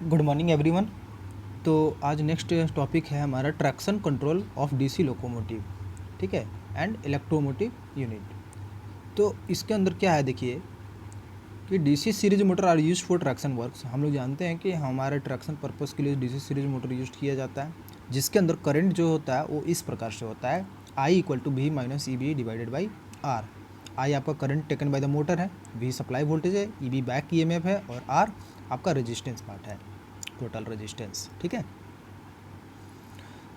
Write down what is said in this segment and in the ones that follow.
Good morning everyone. तो आज next topic है हमारा traction control of DC locomotive, ठीक है, एंड इलेक्ट्रोमोटिव यूनिट। तो इसके अंदर क्या है, देखिए कि DC series motor are used for traction works. हम लोग जानते हैं कि हमारे ट्रैक्शन पर्पस के लिए डीसी सीरीज मोटर यूज किया जाता है, जिसके अंदर करंट जो होता है वो इस प्रकार से होता है, I equal to V minus E B divided by R. I आपका current taken by the motor है, वी सप्लाई वोल्टेज है, E B back E M F है, और आर आपका रेजिस्टेंस पार्ट है, टोटल रेजिस्टेंस, ठीक है।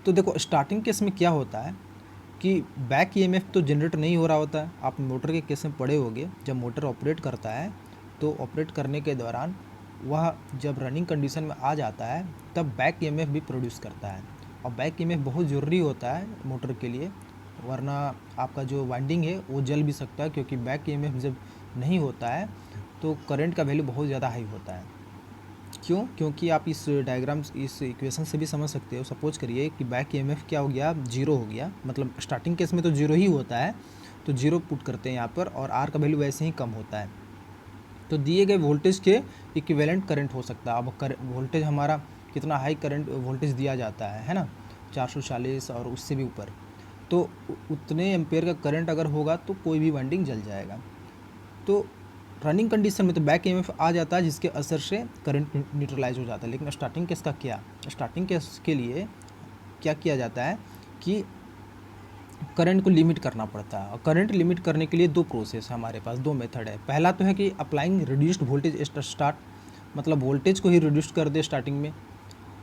तो देखो स्टार्टिंग केस में क्या होता है कि बैक ईएमएफ तो जनरेट नहीं हो रहा होता है। आप मोटर के केस में पढ़े होंगे, जब मोटर ऑपरेट करता है तो ऑपरेट करने के दौरान वह जब रनिंग कंडीशन में आ जाता है तब बैक ईएमएफ भी प्रोड्यूस करता है, और बैक ईएमएफ बहुत ज़रूरी होता है मोटर के लिए, वरना आपका जो वाइंडिंग है वो जल भी सकता है, क्योंकि बैक ईएमएफ जब नहीं होता है तो करंट का वैल्यू बहुत ज़्यादा हाई होता है। क्यों? क्योंकि आप इस डायग्राम इस इक्वेशन से भी समझ सकते हो। सपोज करिए कि बैक ईएमएफ क्या हो गया, जीरो हो गया, मतलब स्टार्टिंग केस में तो जीरो ही होता है, तो जीरो पुट करते हैं यहाँ पर, और आर का वैल्यू वैसे ही कम होता है। तो दिए गए वोल्टेज के इक्विवेलेंट करंट हो सकता है। अब वोल्टेज हमारा कितना हाई करंट वोल्टेज दिया जाता है ना, 440 और उससे भी ऊपर, तो उतने एम्पेयर का करंट अगर होगा तो कोई भी वाइंडिंग जल जाएगा। तो रनिंग कंडीशन में तो बैक ईएमएफ आ जाता है, जिसके असर से करंट न्यूट्रलाइज हो जाता है। लेकिन स्टार्टिंग केस का क्या, स्टार्टिंग केस के लिए क्या किया जाता है कि करंट को लिमिट करना पड़ता है, और करंट लिमिट करने के लिए दो प्रोसेस है हमारे पास, दो मेथड है। पहला तो है कि अप्लाइंग रिड्यूस्ड वोल्टेज स्टार्ट, मतलब वोल्टेज को ही रिड्यूस कर दे स्टार्टिंग में,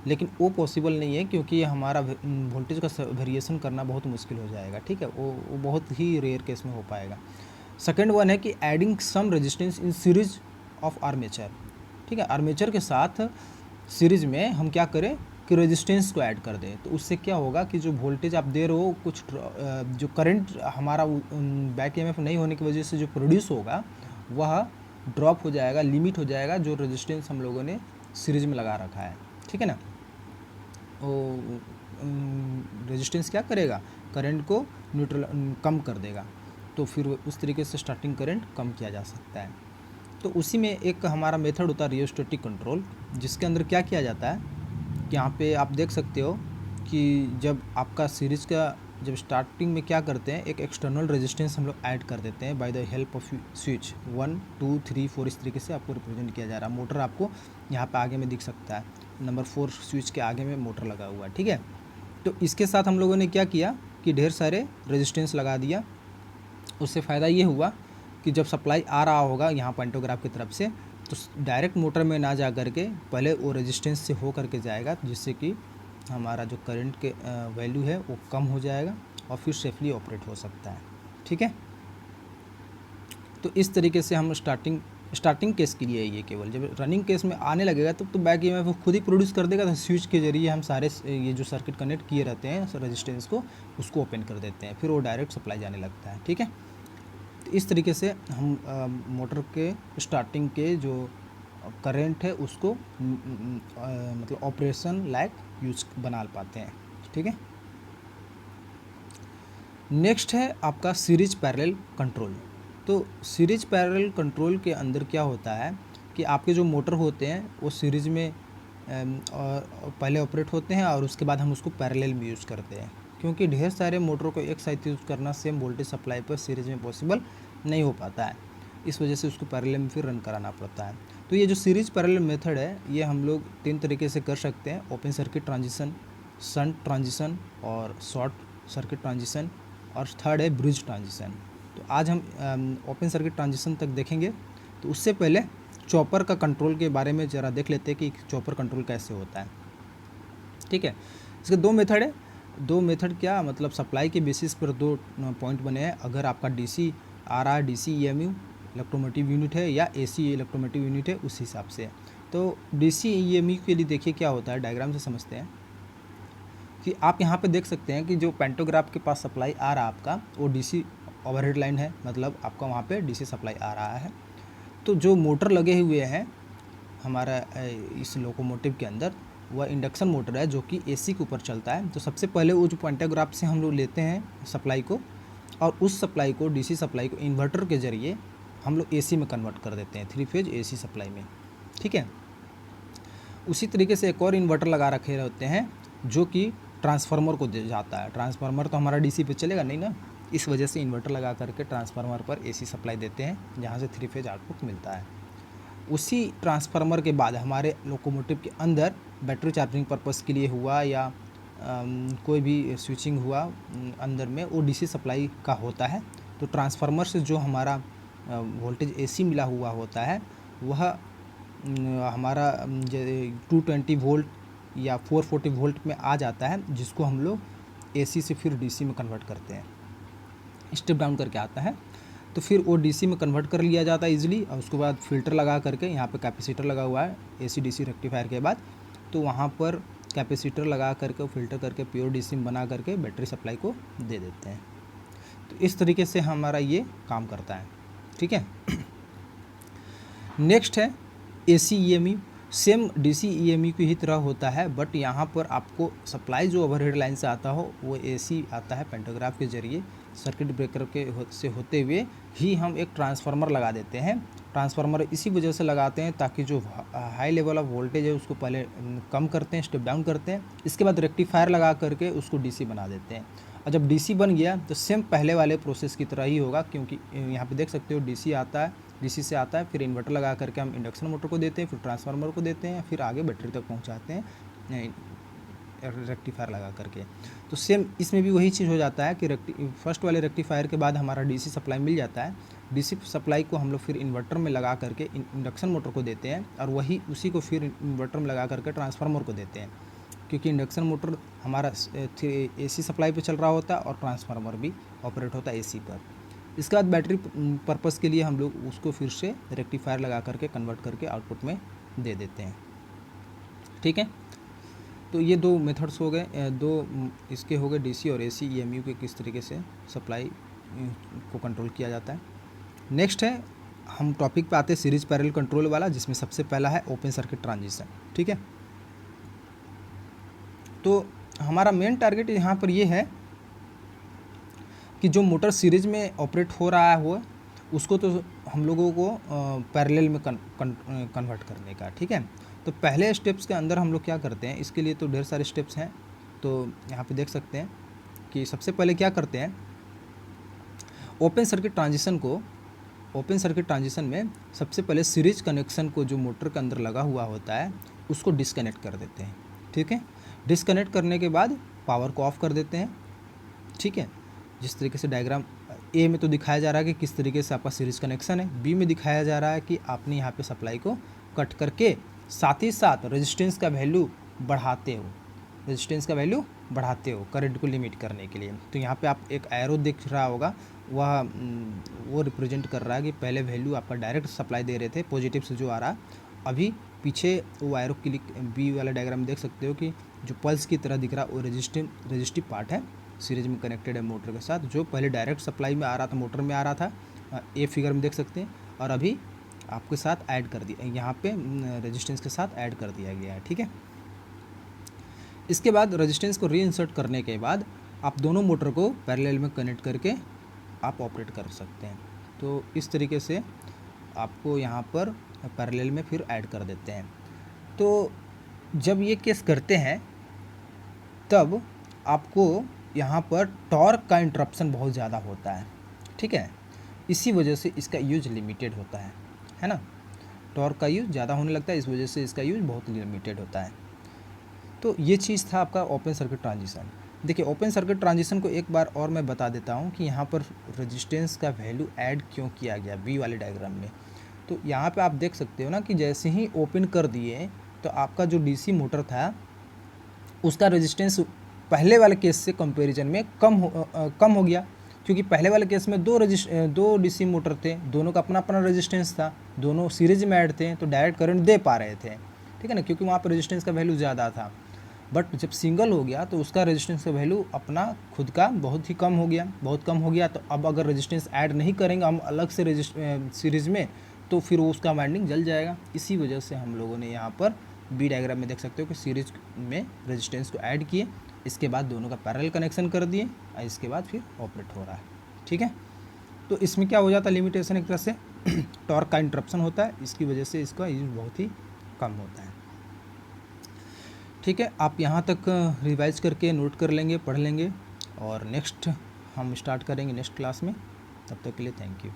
लेकिन वो पॉसिबल नहीं है, क्योंकि हमारा वोल्टेज का वेरिएशन करना बहुत मुश्किल हो जाएगा, ठीक है, वो बहुत ही रेयर केस में हो पाएगा। सेकेंड वन है कि adding some resistance in series of armature, ठीक है, आर्मेचर के साथ सीरीज में हम क्या करें कि रेजिस्टेंस को ऐड कर दें। तो उससे क्या होगा कि जो वोल्टेज आप दे रहे हो कुछ जो करंट हमारा बैक ईएमएफ नहीं होने की वजह से जो प्रोड्यूस होगा वह ड्रॉप हो जाएगा, लिमिट हो जाएगा, जो रेजिस्टेंस हम लोगों ने सीरीज में लगा रखा है, ठीक है ना। वो रेजिस्टेंस क्या करेगा, करंट को न्यूट्रल कम कर देगा, तो फिर उस तरीके से स्टार्टिंग करंट कम किया जा सकता है। तो उसी में एक हमारा मेथड होता है रियोस्टेटिक कंट्रोल, जिसके अंदर क्या किया जाता है कि यहाँ पे आप देख सकते हो कि जब आपका सीरीज का जब स्टार्टिंग में क्या करते हैं, एक एक्सटर्नल रेजिस्टेंस हम लोग ऐड कर देते हैं by the help off switch 1 2 3 4, इस तरीके से आपको रिप्रेजेंट किया जा रहा है। मोटर आपको यहाँ पे आगे में दिख सकता है, नंबर 4 स्विच के आगे में मोटर लगा हुआ है, ठीक है। तो इसके साथ हम लोगों ने क्या किया कि ढेर सारे रेजिस्टेंस लगा दिया। उससे फ़ायदा ये हुआ कि जब सप्लाई आ रहा होगा यहाँ पेंटोग्राफ की तरफ से, तो डायरेक्ट मोटर में ना जा करके पहले वो रेजिस्टेंस से हो करके जाएगा, जिससे कि हमारा जो करंट के वैल्यू है वो कम हो जाएगा और फिर सेफली ऑपरेट हो सकता है, ठीक है। तो इस तरीके से हम स्टार्टिंग केस के लिए ये केवल जब रनिंग केस में आने लगेगा तो बैक ईएमएफ वो खुद ही प्रोड्यूस कर देगा। तो स्विच के जरिए हम सारे ये जो सर्किट कनेक्ट किए रहते हैं रेजिस्टेंस को, उसको ओपन कर देते हैं, फिर वो डायरेक्ट सप्लाई जाने लगता है, ठीक है। तो इस तरीके से हम मोटर के स्टार्टिंग के जो करंट है उसको मतलब ऑपरेशन लायक यूज बना पाते हैं, ठीक है। नेक्स्ट है आपका सीरीज पैरेलल कंट्रोल। तो सीरीज पैरेलल कंट्रोल के अंदर क्या होता है कि आपके जो मोटर होते हैं वो सीरीज में और पहले ऑपरेट होते हैं, और उसके बाद हम उसको पैरेलल में यूज़ करते हैं, क्योंकि ढेर सारे मोटरों को एक साथ यूज़ करना सेम वोल्टेज सप्लाई पर सीरीज में पॉसिबल नहीं हो पाता है। इस वजह से उसको पैरेलल में फिर रन कराना पड़ता है। तो ये जो सीरीज पैरेलल मेथड है ये हम लोग 3 तरीके से कर सकते हैं, open circuit transition, shunt transition और शॉर्ट सर्किट ट्रांजिशन, और थर्ड है ब्रिज ट्रांजिशन। तो आज हम ओपन सर्किट ट्रांजिशन तक देखेंगे। तो उससे पहले चॉपर का कंट्रोल के बारे में ज़रा देख लेते हैं कि चॉपर कंट्रोल कैसे होता है, ठीक है। इसके दो मेथड है, दो मेथड क्या मतलब सप्लाई के बेसिस पर दो पॉइंट बने हैं। अगर आपका डीसी आ रहा है, डीसी ईएमयू इलेक्ट्रोमोटिव यूनिट है, या एसी इलेक्ट्रोमोटिव यूनिट है, उस हिसाब से। तो डीसी ईएमयू के लिए देखिए क्या होता है, डायग्राम से समझते हैं कि आप यहाँ पे देख सकते हैं कि जो पेंटोग्राफ के पास सप्लाई आ रहा है आपका वो डीसी ओवरहेड लाइन है, मतलब आपका वहाँ पे डीसी सप्लाई आ रहा है। तो जो मोटर लगे हुए हैं हमारा इस लोकोमोटिव के अंदर वह इंडक्शन मोटर है जो कि एसी के ऊपर चलता है। तो सबसे पहले वो जो पेंटोग्राफ से हम लोग लेते हैं सप्लाई को, और उस सप्लाई को डीसी सप्लाई को इन्वर्टर के ज़रिए हम लोग एसी में कन्वर्ट कर देते हैं, 3 फेज एसी सप्लाई में, ठीक है। उसी तरीके से एक और इन्वर्टर लगा रखे होते हैं जो कि ट्रांसफार्मर को दे जाता है। ट्रांसफार्मर तो हमारा डीसी पे चलेगा नहीं ना, इस वजह से इन्वर्टर लगा करके ट्रांसफार्मर पर एसी सप्लाई देते हैं जहाँ से 3 फेज आउटपुट मिलता है। उसी ट्रांसफार्मर के बाद हमारे लोकोमोटिव के अंदर बैटरी चार्जिंग पर्पस के लिए हुआ या कोई भी स्विचिंग हुआ अंदर में, वो डीसी सप्लाई का होता है। तो ट्रांसफार्मर से जो हमारा वोल्टेज एसी मिला हुआ होता है वह हमारा 220 वोल्ट या 440 वोल्ट में आ जाता है, जिसको हम लोग एसी से फिर डीसी में कन्वर्ट करते हैं, स्टेप डाउन करके आता है। तो फिर वो डीसी में कन्वर्ट कर लिया जाता है इजीली, और उसके बाद फिल्टर लगा करके, यहाँ पे कैपेसिटर लगा हुआ है एसी डीसी रेक्टिफायर के बाद, तो वहाँ पर कैपेसिटर लगा करके फिल्टर करके प्योर डीसी में बना करके बैटरी सप्लाई को दे देते हैं। तो इस तरीके से हमारा ये काम करता है, ठीक है। नेक्स्ट है AC EMU. Same DC EMU की ही तरह होता है, बट यहाँ पर आपको सप्लाई जो ओवरहेड लाइन से आता हो वो एसी आता है पेंटाग्राफ के जरिए सर्किट ब्रेकर से होते हुए ही हम एक ट्रांसफार्मर लगा देते हैं। ट्रांसफार्मर इसी वजह से लगाते हैं ताकि जो हाई लेवल ऑफ वोल्टेज है उसको पहले कम करते हैं, स्टेप डाउन करते हैं, इसके बाद रेक्टिफायर लगा करके उसको डीसी बना देते हैं। और जब डीसी बन गया तो सेम पहले वाले प्रोसेस की तरह ही होगा, क्योंकि यहाँ पे देख सकते हो डीसी आता है, डीसी से आता है, फिर इन्वर्टर लगा करके हम इंडक्शन मोटर को देते हैं, फिर ट्रांसफार्मर को देते हैं, फिर आगे बैटरी तक पहुँचाते हैं रेक्टिफायर लगा करके। तो सेम इसमें भी वही चीज़ हो जाता है कि फर्स्ट वाले रेक्टिफायर के बाद हमारा डीसी सप्लाई मिल जाता है। डीसी सप्लाई को हम लोग फिर इन्वर्टर में लगा करके इंडक्शन मोटर को देते हैं, और वही उसी को फिर इन्वर्टर में लगा करके ट्रांसफार्मर को देते हैं, क्योंकि इंडक्शन मोटर हमारा एसी सप्लाई पे चल रहा होता है और ट्रांसफार्मर भी ऑपरेट होता है एसी पर। इसके बाद बैटरी पर्पस के लिए हम लोग उसको फिर से रेक्टिफायर लगा करके कन्वर्ट करके आउटपुट में दे देते हैं, ठीक है। तो ये दो मेथड्स हो गए, दो इसके हो गए डीसी और एसी ईएमयू के किस तरीके से सप्लाई को कंट्रोल किया जाता है। नेक्स्ट है हम टॉपिक पे आते हैं सीरीज पैरेलल कंट्रोल वाला, जिसमें सबसे पहला है ओपन सर्किट ट्रांजिशन, ठीक है। तो हमारा मेन टारगेट यहाँ पर ये है कि जो मोटर सीरीज में ऑपरेट हो रहा है उसको तो हम लोगों को पैरेलल में कन्वर्ट करने का, ठीक है। तो पहले स्टेप्स के अंदर हम लोग क्या करते हैं, इसके लिए तो ढेर सारे स्टेप्स हैं। तो यहाँ पे देख सकते हैं कि सबसे पहले क्या करते हैं, ओपन सर्किट ट्रांजिशन में सबसे पहले सीरीज कनेक्शन को जो मोटर के अंदर लगा हुआ होता है उसको डिस्कनेक्ट कर देते हैं, ठीक है। डिस्कनेक्ट करने के बाद पावर को ऑफ कर देते हैं, ठीक है। जिस तरीके से डायग्राम ए में तो दिखाया जा रहा है कि किस तरीके से आपका सीरीज कनेक्शन है, बी में दिखाया जा रहा है कि आपने यहाँ पे सप्लाई को कट करके साथ ही साथ रेजिस्टेंस का वैल्यू बढ़ाते हो करंट को लिमिट करने के लिए। तो यहाँ पे आप एक एरो दिख रहा होगा, वो रिप्रेजेंट कर रहा है कि पहले वैल्यू आपका डायरेक्ट सप्लाई दे रहे थे पॉजिटिव से जो आ रहा, अभी पीछे वो एरो क्लिक बी वाला डायग्राम देख सकते हो कि जो पल्स की तरह दिख रहा वो रेजिस्टिव पार्ट है, सीरीज में कनेक्टेड है मोटर के साथ, जो पहले डायरेक्ट सप्लाई में आ रहा था, मोटर में आ रहा था, ए फिगर में देख सकते हैं, और अभी आपके साथ ऐड कर दिया, यहाँ पे रेजिस्टेंस के साथ ऐड कर दिया गया है, ठीक है। इसके बाद रेजिस्टेंस को रीइंसर्ट करने के बाद आप दोनों मोटर को पैरेलल में कनेक्ट करके आप ऑपरेट कर सकते हैं। तो इस तरीके से आपको यहाँ पर पैरेलल में फिर ऐड कर देते हैं। तो जब ये केस करते हैं तब आपको यहाँ पर टॉर्क का इंटरप्शन बहुत ज़्यादा होता है, ठीक है। इसी वजह से इसका यूज लिमिटेड होता है ना। टॉर्क का यूज ज़्यादा होने लगता है, इस वजह से इसका यूज बहुत लिमिटेड होता है। तो ये चीज़ था आपका ओपन सर्किट ट्रांजिशन। देखिए ओपन सर्किट ट्रांजिशन को एक बार और मैं बता देता हूँ कि यहाँ पर रेजिस्टेंस का वैल्यू ऐड क्यों किया गया बी वाले डायग्राम में। तो यहाँ पे आप देख सकते हो ना कि जैसे ही ओपन कर दिए तो आपका जो डीसी मोटर था उसका रेजिस्टेंस पहले वाले केस से कंपैरिजन में कम हो गया, क्योंकि पहले वाले केस में दो डीसी मोटर थे, दोनों का अपना अपना रेजिस्टेंस था, दोनों सीरीज में ऐड थे, तो डायरेक्ट करंट दे पा रहे थे, ठीक है ना, क्योंकि वहाँ पर रेजिस्टेंस का वैल्यू ज़्यादा था। बट जब सिंगल हो गया तो उसका रेजिस्टेंस का वैल्यू अपना खुद का बहुत कम हो गया। तो अब अगर रेजिस्टेंस ऐड नहीं करेंगे हम अलग से सीरीज़ में, तो फिर वो उसका वाइंडिंग जल जाएगा। इसी वजह से हम लोगों ने यहाँ पर बी डायग्राम में देख सकते हो कि सीरीज में रेजिस्टेंस को ऐड किए, इसके बाद दोनों का पैरेलल कनेक्शन कर दिए, और इसके बाद फिर ऑपरेट हो रहा है, ठीक है। तो इसमें क्या हो जाता है लिमिटेशन, एक तरह से टॉर्क का इंटरप्शन होता है, इसकी वजह से इसका यूज बहुत ही कम होता है। ठीक है, आप यहाँ तक रिवाइज करके नोट कर लेंगे, पढ़ लेंगे, और नेक्स्ट हम स्टार्ट करेंगे नेक्स्ट क्लास में। तब तक के लिए थैंक यू।